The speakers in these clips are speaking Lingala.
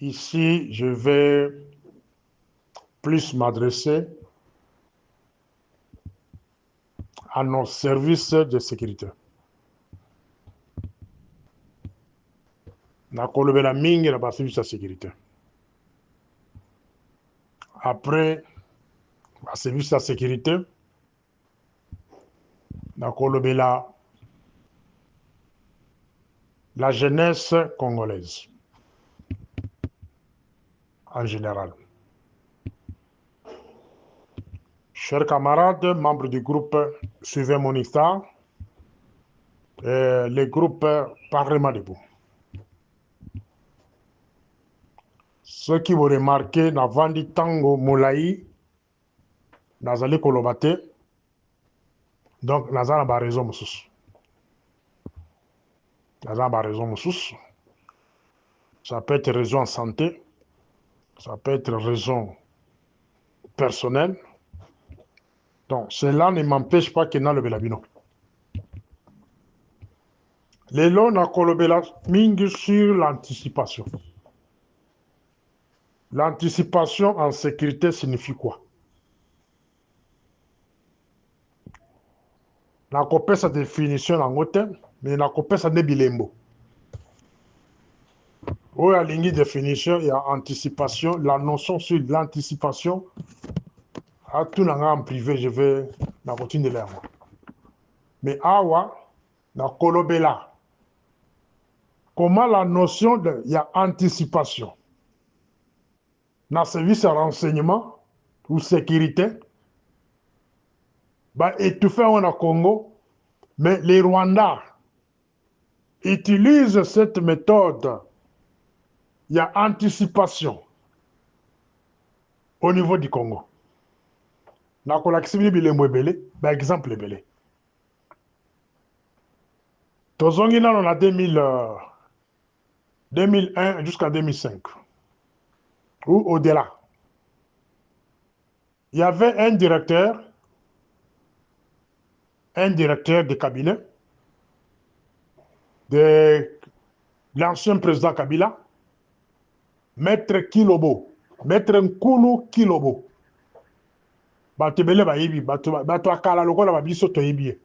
Ici, je vais plus m'adresser à nos services de sécurité. Nakolobela mingi na ba services de sécurité. Après, ba services de sécurité, nakolobela la jeunesse congolaise en général. Chers camarades, membres du groupe Suivez mon histoire, le groupe Parlement debout. Ceux qui vont remarquer, Navandi Tango Moulaï, Nazali Kolobate, donc Nazana ba raison Moussous. Nazana ba raison Moussous. Ça peut être raison en santé, ça peut être raison personnelle. Donc, cela ne m'empêche pas que dans le Belabino. Les lois na kolobela mingi sur l'anticipation. L'anticipation en sécurité signifie quoi? Nakopesa définition en ngote, mais nakopesa ne bilembo. Où la ligne définition, il y a anticipation, la notion sur l'anticipation. À tout le monde en privé, je vais continuer de l'air. Mais awa, na kolobela. Comment la notion de, il y a anticipation. Dans le service de renseignement ou sécurité, bah, étouffé au Congo, mais les Rwandais utilisent cette méthode. Il y a anticipation au niveau du Congo. Par exemple, le Belé. Tozongi on a 2001 jusqu'à 2005. Ou au-delà. Il y avait un directeur de cabinet de l'ancien président Kabila, Maître Kilobo, Maître Nkulu Kilobo. Batebele bayibi, bato akala lokola babiso toyibi. Et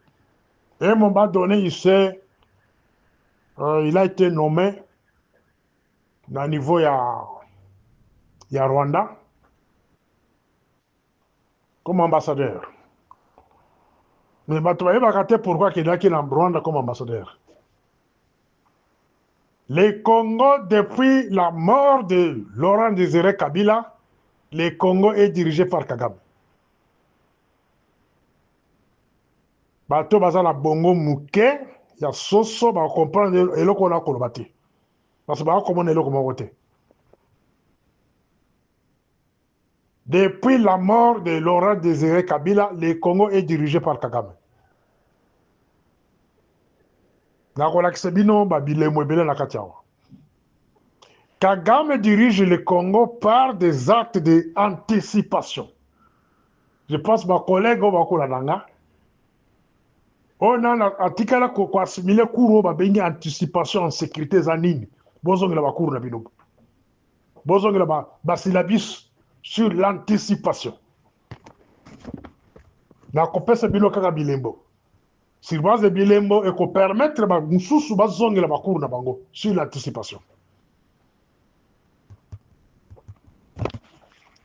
à un moment donné, il a été nommé au niveau il y a Rwanda comme ambassadeur. Mais bato bayibi pourquoi il est en Rwanda comme ambassadeur. Les Congo, depuis la mort de Laurent Désiré Kabila, le Congo est dirigé par Kagame. Bato baza na bongo muke ya soso ba comprendre eloko na kolobati. Parce que ba komona eloko moko te. Depuis la mort de Laurent Désiré Kabila, le Congo est dirigé par Kagame. Kagame dirige le Congo par des actes d'anticipation. Je pense que ma collègue Obakolananga, on a atikala ko assimilé cours bengi anticipation en sécurité zanini. Bozongela ba cours na bino. Bozongela ba syllabus sur l'anticipation. Na kopesa bino kaka bilembo. Sur base de bilembo et ko permettre ba mususu bazongela ba cours na bango sur l'anticipation.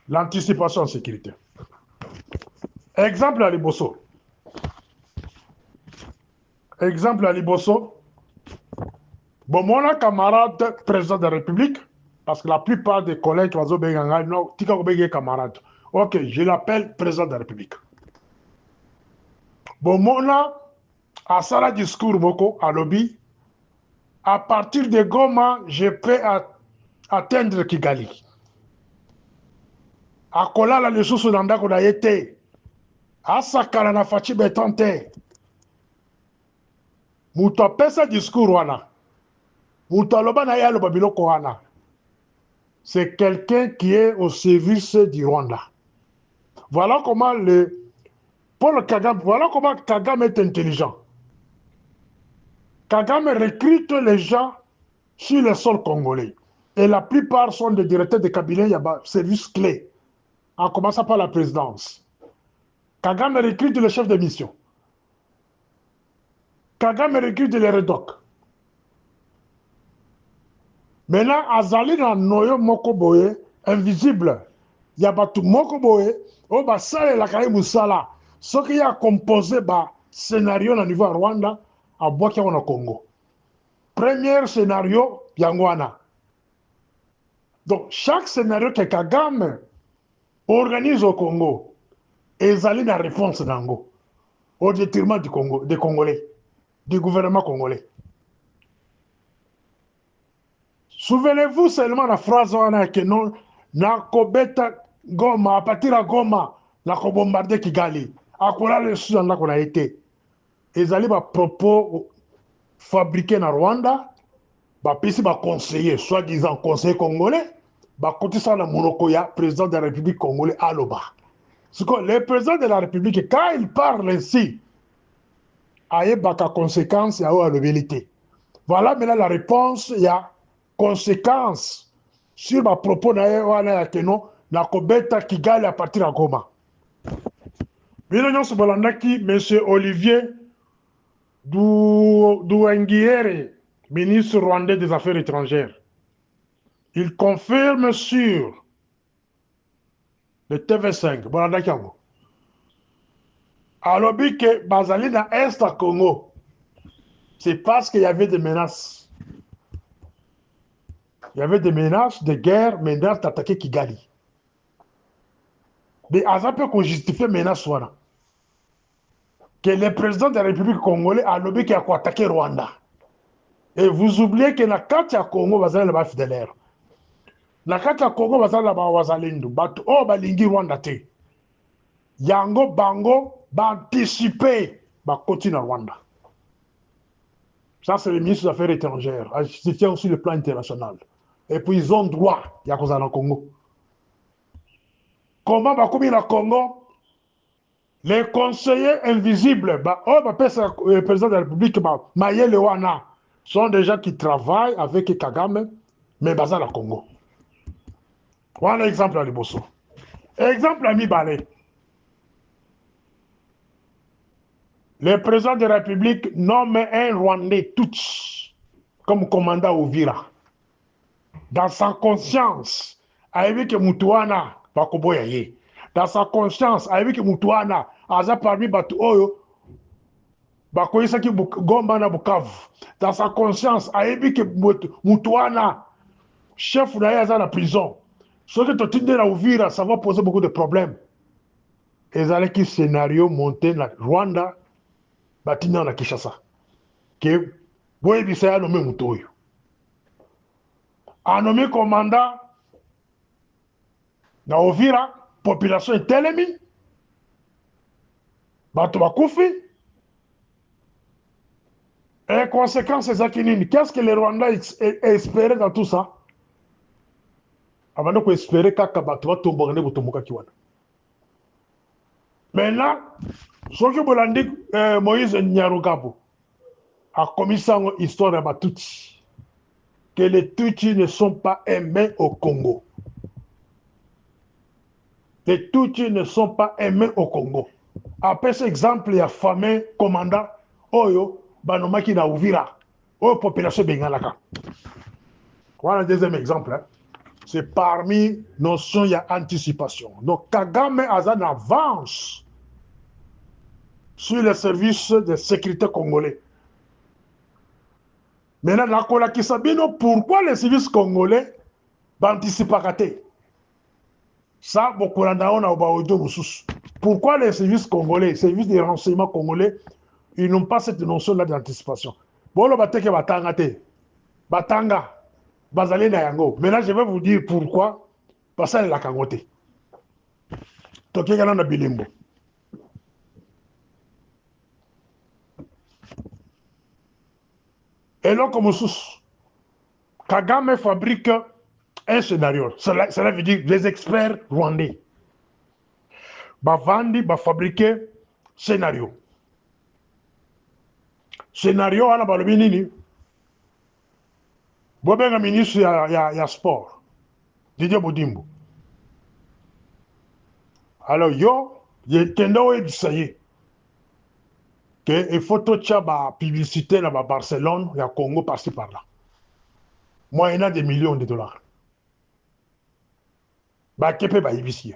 L'anticipation en sécurité. Exemple à Liboso. Exemple à Liboso. Bon, mon camarade président de la République, parce que la plupart des collègues qui ont été camarades. Ok, je l'appelle président de la République. Bon, mon à ça discours beaucoup à lobby. À partir de Goma, je peux atteindre Kigali. À Kola, les choses dans le a été. À Sakala, na Fachi Betante. Mouta pesa discours wana. Mouta loba na ya loba biloko wana. C'est quelqu'un qui est au service du Rwanda. Voilà comment Paul Kagame, voilà comment Kagame est intelligent. Kagame recrute les gens sur le sol congolais. Et la plupart sont des directeurs de cabinet, il y a des services clés, en commençant par la présidence. Kagame recrute le chef de mission. Kagame recrute les redocs. Maintenant, Azali na noyo moko boye, invisible. Il y a batu moko boye, o ba sale la kaye musala. Ce qui a composé ba scénario na niveau Rwanda, a boki au Congo. Premier scénario, Yangwana. Donc, chaque scénario que Kagame organise au Congo, ezali na réponse nango, au détriment du Congo, des Congolais, du gouvernement congolais. Souvenez-vous seulement la phrase que non, na kobeta Goma, à partir de Goma, na bombarder Kigali. À quoi le sud qu'on a été. Ils allaient à propos fabriqués en Rwanda, puis ba conseiller, soi-disant conseiller congolais, côté ça la monokoya, président de la République congolaise Aloba. Le président de la République, quand il parle ainsi, il y a des conséquences, il y a la vérité. Voilà maintenant la réponse, il y a conséquences sur ma propos na kobeta Kigali à partir de Goma. M. Olivier Douenguiere, ministre rwandais des Affaires étrangères, il confirme sur le TV5, alors que Bazali na Est à Congo, c'est parce qu'il y avait des menaces. Il y avait des menaces de guerre, menaces d'attaquer Kigali. Mais ça peut justifier menace que le président de la République congolaise a lobby qui a attaqué Rwanda. Et vous oubliez que la carte à Congo va aller fidèle. La carte à Congo va aller wazalindu. But oh balingi Rwanda te. Yango bango ba anticiper ba continuer Rwanda. Ça c'est le ministre des Affaires étrangères. Je tiens aussi le plan international. Et puis ils ont droit ya kozala na Congo. Comment va commis na Congo? Les conseillers invisibles, le président de la République, Mayele Wana, sont des gens qui travaillent avec Kagame, mais basés au Congo. Voilà un exemple à Liboso. Exemple à Mibale. Le président de la République nomme un Rwandais Tutsi comme commandant Uvira. Dans sa conscience, avec Mutuana, Bakoboyaye. Dans sa conscience, avec Mutuana, aza parmi batu oyo, bakoyisa ki Gomba na Bukavu. Dans sa conscience, avec Mutuana, chef na yaza na prison. Ce que tu dis na Uvira, ça va poser beaucoup de problèmes. Et ça qui scénario monté na Rwanda, batina na Kinshasa. Que boye bisaya nommé Mutoyo. A nommé commandant na Uvira, population est telemi. Bato bakufi. Et conséquence, c'est qu'est-ce que les Rwandais espéraient dans tout ça? Avant de espérer que bato va tomber botomoka kiwana. Maintenant, ce que Bolandi Moïse Nyarugabo a commis ça en histoire de Batutsi, que les Tutsis ne sont pas aimés au Congo. Les Tutsis ne sont pas aimés au Congo. Après cet exemple, il y a fameux commandant Oyo, Banomaki na Uvira, Oyo population Bengalaka. Voilà un deuxième exemple. Hein. C'est parmi notions, il y a anticipation. Donc Kagame a en avance sur les services de sécurité congolais. Maintenant, la Kolakisabino, pourquoi les services congolais n'anticipent pas? Ça, pourquoi les services congolais, les services de renseignement congolais, ils n'ont pas cette notion-là d'anticipation? Bon, le bateke batanga te. Batanga. Bazale na yango. Maintenant, je vais vous dire pourquoi. Parce que c'est la kangote. Tokegana na bilimbo. Et là, comme sous, Kagame fabrique un scénario. Cela veut dire les experts rwandais. Bavandi, fabriquer scénario. Scénario, on a balobinini. Bobenga ministre ya sport. Didier Bodimbo. Alors yo, kendo e disaye. Que il faut tout ba publicité là Barcelone, il y a Congo par-ci par-là. Moyennant des millions de dollars. Ba kepe ba ibisi.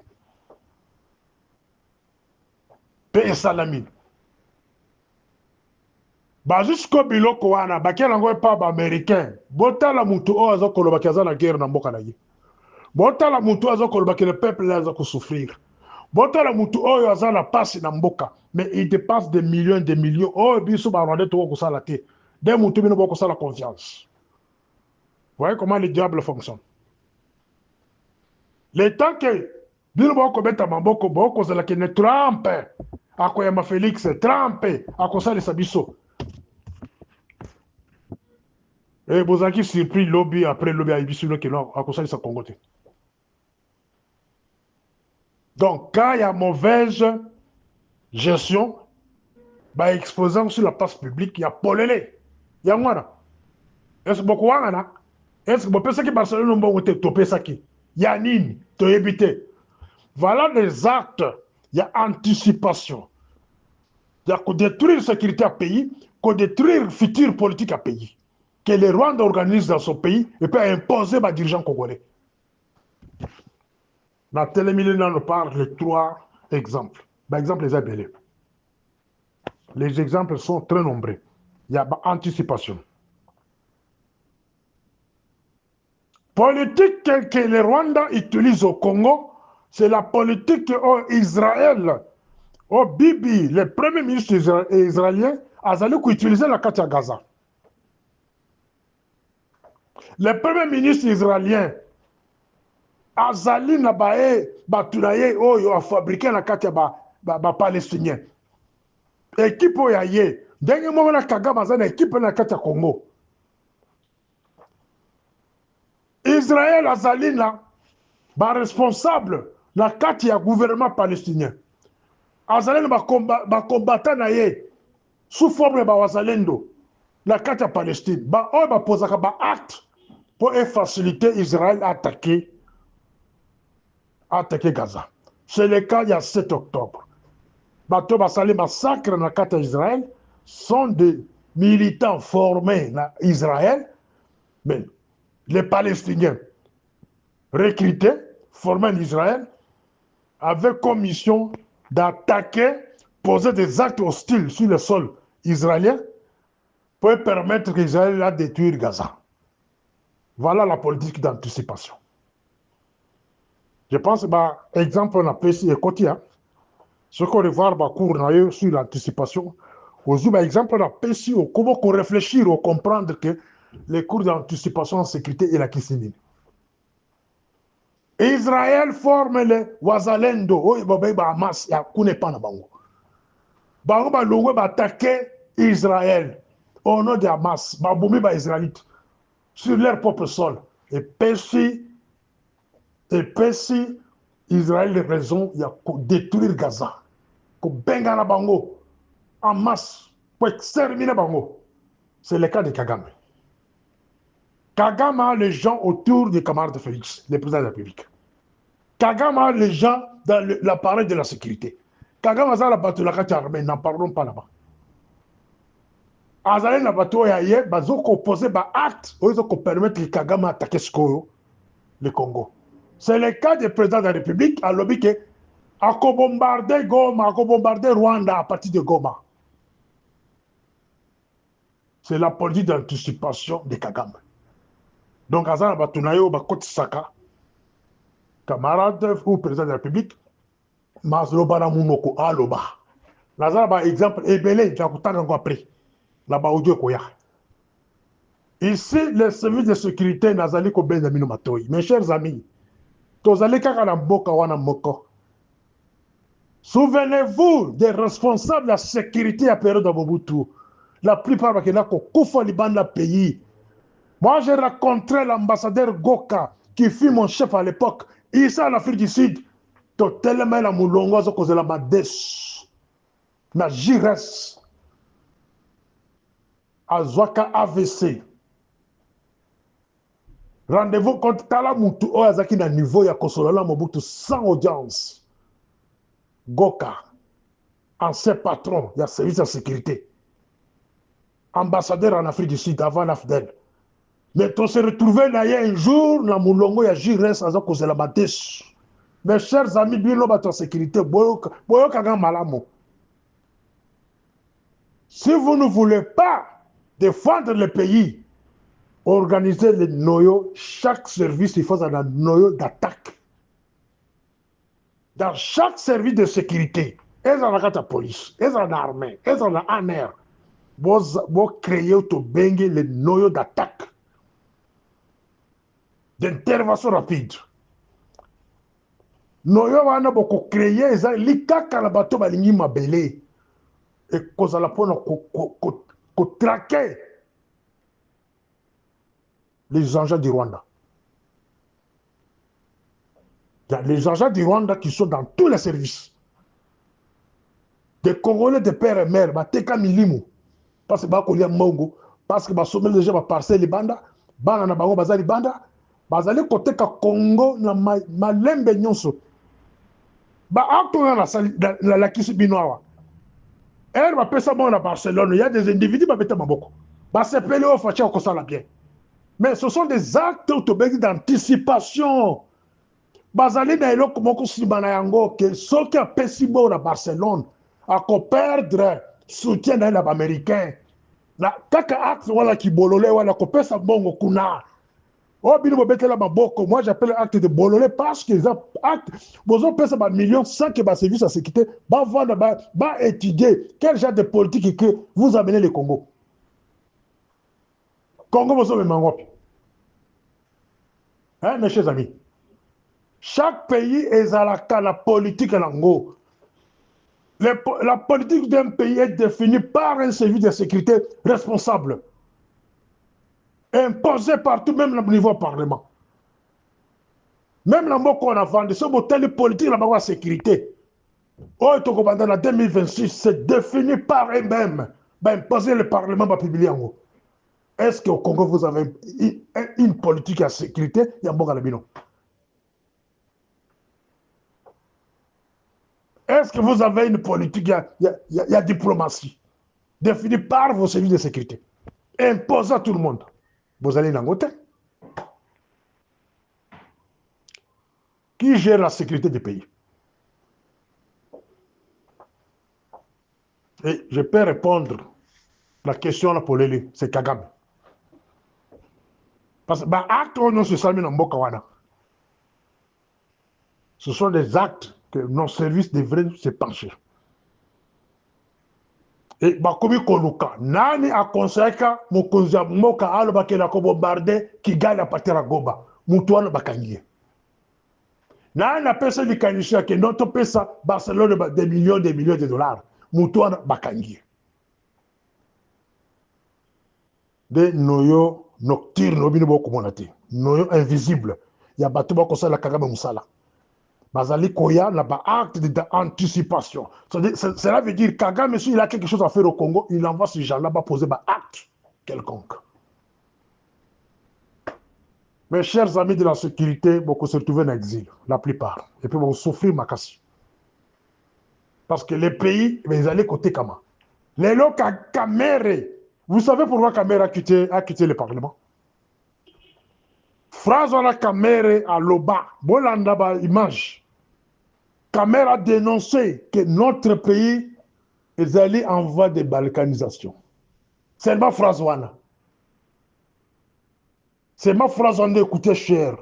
Pe salami. Ba jusqu'au biloko wana, ba kela ngo pa ba américain. Botala mutu o azo koloba kaza na guerre na mboka na ye. Botala mutu azo koloba que le peuple là azo ko souffrir. Botala mutu oyo aza na passe na mboka, mais il dépasse des millions. Oh biso ba rwande to ko sala te. Des mutu bino ko sala confiance. Vous voyez comment le diable fonctionne. Le temps que bino ko beta mamboko boko zala ke ne Trump akoyamba Félix Trump akosalisa biso. Et vous avez surpris lobby après lobby à Ibisuno qui a causé sa Congo. Donc, quand il y a mauvaise gestion, bah, exposant sur la place publique, il y a polélé. Il y a moi. Est-ce que beaucoup wana? Est-ce que vous pensez que Barcelone n'a pas topé ça qui? Il y a nini, tu évité. Voilà des actes, il y a anticipation. Il y a qu'on détruire la sécurité à pays, qu'on détruire le futur politique à pays. Que les Rwandais organisent dans son pays et peut imposer les dirigeants congolais. La télémillénaire nous parle de 3 exemples. Par exemple, les ABL. Les exemples sont très nombreux. Il y a anticipation. Politique que les Rwandais utilisent au Congo, c'est la politique Israël. Au Bibi, le premier ministre israélien, a utilisé la carte à Gaza. Le premier ministre israélien, azali na bae batulaye oyo a fabriqué la carte ba palestinien. Équipe oyo ye, ndenge moko na Kagame aza na équipe na kati ya Congo. Israël azali na ba responsable na kati ya gouvernement palestinien. Azali na ba combattant na ye sous forme ba wazalendo na kati ya Palestine. Ba oyo ba posaka ba acte pour faciliter Israël à attaquer Gaza. C'est le cas il y a 7 octobre. Bato basali massacre dans la carte d'Israël sont des militants formés en Israël, mais les Palestiniens recrutés, formés en Israël, avaient comme mission d'attaquer, poser des actes hostiles sur le sol israélien pour permettre qu'Israël a détruire Gaza. Voilà la politique d'anticipation. Je pense, par exemple, on a ici et Kotia. Ce qu'on va voir cours sur l'anticipation, aujourd'hui, par exemple, on a ici comment réfléchir ou comprendre que les cours d'anticipation en sécurité et la Kissinine. Israël forme le Wazalendo, Hamas, il y a Kunepa na Bango. Bango ba logo ba attaquer Israël au nom de Hamas, ba boumi ba Israélites sur leur propre sol. Et Pessi, Israël a raison, il y a détruire Gaza. Pour Bengana Bango en masse, pour exterminer Bango. C'est le cas de Kagame. Kagame a les gens autour des camarades de Félix, le président de la République. Kagame a les gens dans l'appareil de la sécurité. Kagame a la bateau la carte armée, n'en parlons pas là-bas. Azalé na bateau ya ye, bazo ko poser ba acte, ozo ko permettre que Kagame attaque le Congo. C'est le cas du président de la République, à lobby que a bombardé Goma, a bombardé Rwanda à partir de Goma. C'est la politique d'anticipation de Kagame. Donc, Azana Batunayo, Bakot Saka, camarade ou président de la République, Mazloba Namunoko, Aloba. Lazara, par exemple, Ebele, tu as encore après. Là-bas, Odio Koya. Ici, les services de sécurité, Nazali Koben Amino Matoyi. Mes chers amis, Tozali Kakalamboka Wanamoko. Souvenez-vous des responsables de la sécurité à période de Mobutu. La plupart qui ont Koufou Liban le pays. Moi, j'ai rencontré l'ambassadeur Goka, qui fut mon chef à l'époque, ici en Afrique du Sud. Totalement la moulongo à cause de la Mades. La Jires. À Zwaka AVC. Rendez-vous contre Tala Moutou, Oyazaki na niveau ya Kosolola Mobutu sans audience. Goka, ancien patron, il y a service de sécurité. Ambassadeur en Afrique du Sud avant l'AFDEL. Mais on s'est retrouvé là un jour, dans Moulongo, il y a Jires, à cause de la Matèche. Mes chers amis, bien en sécurité, Boyokagan Malamo. Si vous ne voulez pas défendre le pays, organisez les noyaux, chaque service, il faut un noyau d'attaque. Dans chaque service de sécurité, ils ont la police, ils ont l'armée, ils ont l'ANR. Vous créez les noyaux d'attaque, d'intervention rapide. Noyaux wana boko créer, ils ont l'ikaka la bateau balingi mabele. Et cause à la peine qu'on traquer les engins du Rwanda. Il y a les engins du Rwanda qui sont dans tous les services. Des Congolais de père et mère, Teka Milimu, parce que Bakolia Mongo, parce que Basomel déjà va passer les bandas, Banana Bango Bazali Banda, Bazali côté Congo, na Malembe Nyonso. Ba acteur la Kisi Binoawa. Elle va passer bon à Barcelone, il y a des individus qui mettent Maboko. Bah c'est pelé au faché au ça la bien. Mais ce sont des actes d'anticipation. Bazali na eloko moko sibana yango que ceux qui a pessi bon à Barcelone à perdre soutien d'un américain. La kaka acte wala ki bololé wala ko pesa bongo kuna. Oh bino bobete la maboko, moi j'appelle acte de bololé parce que les actes bozo pesa ba millions sans que ba service à sécurité ba vendre ba étudier quel genre de politique que vous amenez le Congo. Congo bozo me mangopi. Hein mes chers amis. Chaque pays est à la politique lango. La politique d'un pays est définie par un service de sécurité responsable, imposé partout, même au niveau du Parlement. Même la mot qu'on a vendu, ce modèle politique de sécurité, en 2026, c'est défini par eux-mêmes, imposer le Parlement va publier en haut. Est-ce qu'au Congo, vous avez une politique de sécurité? Il y a un bon galabino. Est-ce que vous avez une politique, il y a diplomatie, définie par vos services de sécurité, imposée à tout le monde? Vous allez dans côté. Qui gère la sécurité du pays? Et je peux répondre la question pour les c'est Kagame. Parce que bah, actes non se salmi dans Bokawana. Ce sont des actes que nos services devraient se pencher. Et Bakomi Koluka, Nani a conseillé que Mokonza Moka Alba qui a bombardé Kigali à partir de Goba, Moutouane Bakangi. Nani a pensé du Kanisha que notre pesa Barcelone des millions de dollars, Moutouane Bakangi. Des noyaux nocturnes, noyaux invisibles. Il y a Batouba Kosala Kagame Moussala. Bazali Koya n'a pas acte d'anticipation. Cela veut dire que Kagame, s'il a quelque chose à faire au Congo, il envoie ces gens là-bas poser un acte quelconque. Mes chers amis de la sécurité, beaucoup se retrouvent en exil, la plupart. Et puis vont souffrir ma casse. Parce que les pays, ils allaient côté Kama. Les lots Kamere, vous savez pourquoi Kamere a quitté le Parlement? Phrase à la Kamere à Loba, Bolanda ba image. Kamere a dénoncé que notre pays est allé en voie de balkanisation. C'est ma phrase wana. C'est ma phrase on écoutait cher.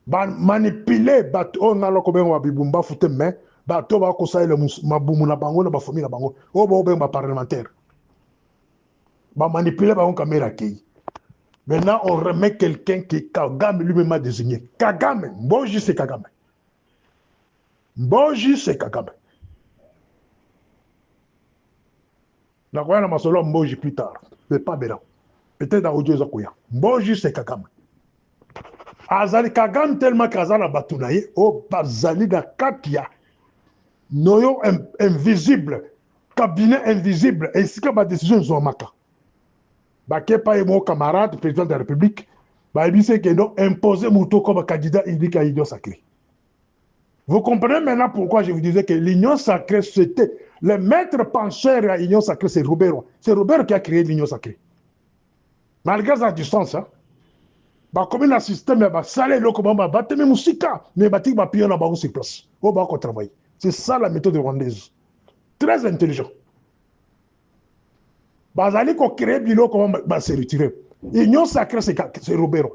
Manipuler on a l'okobé wa bibumba fouté mais bato ba ko sa le mabumu na bango na ba famille na bango. O ba ba parlementaire. Ba manipuler ba on Kamere ki. Maintenant, on remet quelqu'un qui Kagame lui-même a désigné. Kagame, Mboji c'est Kagame. Mboji c'est Kagame. La Koya na masolo Mboji plus tard. Mais pas Bélan. Peut-être dans Audio Zakuya. Mboji c'est Kagame. Azali Kagame tellement qu'Azala Batunaye, oh Bazali da Katia. Noyo invisible. Cabinet invisible. Ainsi que ma décision Zomaka. Baké pas mon camarade, président de la République. c'est que donc imposer Mouto comme candidat unique à l'Union sacrée. Vous comprenez maintenant pourquoi je vous disais que l'Union sacrée, c'était le maître penseur à l'Union sacrée, c'est Robert. C'est Robert qui a créé l'Union sacrée. Malgré sa distance, hein. Comme un système, ça les locaux, mais musica, mais bâti va payer là-bas sur place. Au bas qu'on travaille. C'est ça la méthode rwandaise. Très intelligent. Bazali qu'on crée bilo comment se retirer. L'Union sacrée, c'est Robert.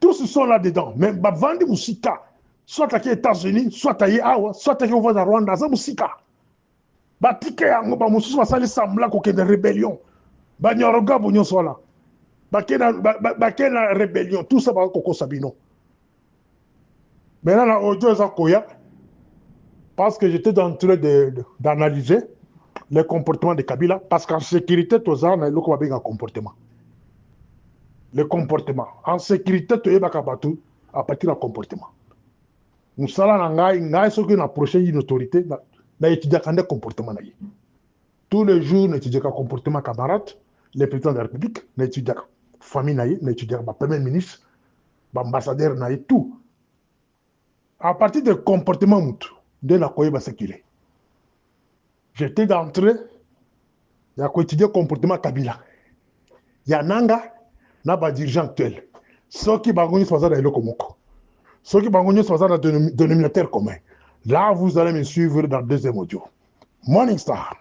Tous sont là-dedans. Mais vendre musica, soit à les États-Unis, soit à Awa, soit à au Rwanda, c'est musica. Batike yango ba mususu basali sambla ko kende rébellion. Ba nyoroga bonyo sola. Ba kena rébellion, tout ça ba koko sabino. Maintenant la audio ça koya parce que j'étais en train d'analyser les comportements de Kabila parce qu'en sécurité tout ça na loko ba benga comportement. Le comportement en sécurité to yeba kabatu à partir du comportement. Musala na ngai soki na approcher une autorité na étudier quand comportement na yi. Tous les jours, nous étudions le comportement camarade, le président de la République, nous étudions la famille, nous étudions le premier ministre, l'ambassadeur, tout. À partir du comportement moutou, de la Koye Basekile. J'étais d'entrée, il y a étudier le comportement Kabila. Il y a Nanga, il y a un dirigeant actuel. Ceux qui ont fait ça dans le Komoko. Ceux qui ont fait ça dans le dénominateur commun. Là, vous allez me suivre dans le deuxième audio. Morning Star.